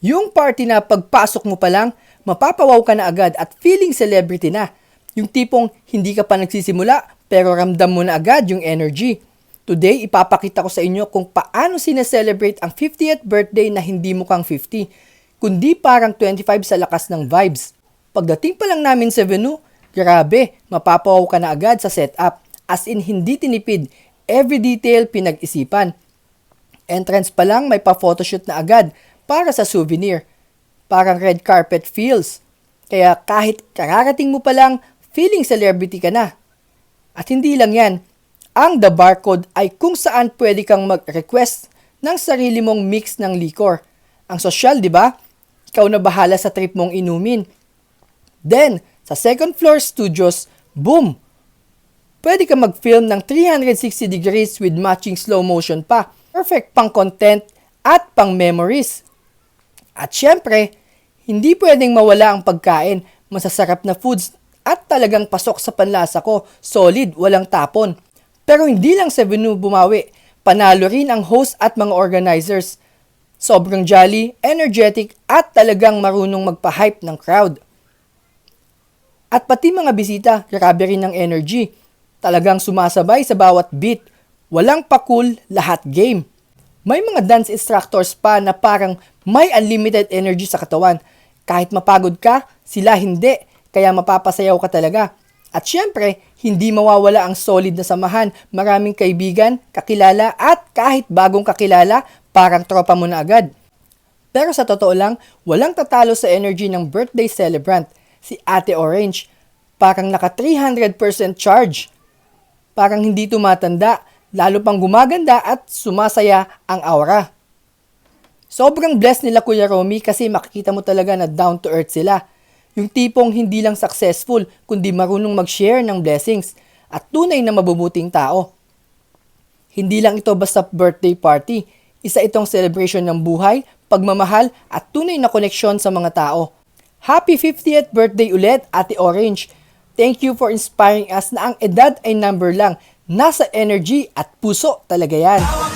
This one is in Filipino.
Yung party na pagpasok mo pa lang, mapapawaw ka na agad at feeling celebrity na. Yung tipong hindi ka pa nagsisimula pero ramdam mo na agad yung energy. Today, ipapakita ko sa inyo kung paano sineselebrate ang 50th birthday na hindi mukhang 50, kundi parang 25 sa lakas ng vibes. Pagdating pa lang namin sa venue, grabe, mapapawaw ka na agad sa setup. As in, hindi tinipid, every detail pinag-isipan. Entrance pa lang, may pa-photoshoot na agad para sa souvenir. Parang red carpet feels. Kaya kahit kararating mo pa lang, feeling celebrity ka na. At hindi lang yan, ang The Barcode ay kung saan pwede kang mag-request ng sarili mong mix ng liquor. Ang sosyal, di ba? Ikaw na bahala sa trip mong inumin. Then, sa second floor studios, boom! Pwede ka mag-film ng 360 degrees with matching slow motion pa. Perfect pang content at pang memories. At syempre, hindi pwedeng mawala ang pagkain, masasarap na foods at talagang pasok sa panlasa ko, solid, walang tapon. Pero hindi lang sa venue bumawi, panalo rin ang host at mga organizers. Sobrang jolly, energetic at talagang marunong magpa-hype ng crowd. At pati mga bisita, grabe rin ng energy. Talagang sumasabay sa bawat beat. Walang pakul, lahat game. May mga dance instructors pa na parang may unlimited energy sa katawan. Kahit mapagod ka, sila hindi. Kaya mapapasayaw ka talaga. At syempre, hindi mawawala ang solid na samahan. Maraming kaibigan, kakilala at kahit bagong kakilala, parang tropa mo na agad. Pero sa totoo lang, walang tatalo sa energy ng birthday celebrant, si Ate Orange. Parang naka 300% charge. Parang hindi tumatanda, lalo pang gumaganda at sumasaya ang aura. Sobrang blessed nila Kuya Romy kasi makikita mo talaga na down to earth sila. Yung tipong hindi lang successful, kundi marunong mag-share ng blessings at tunay na mabubuting tao. Hindi lang ito basta birthday party, isa itong celebration ng buhay, pagmamahal at tunay na koneksyon sa mga tao. Happy 50th birthday ulit, Ate Orange! Thank you for inspiring us na ang edad ay number lang. Nasa energy at puso talaga yan.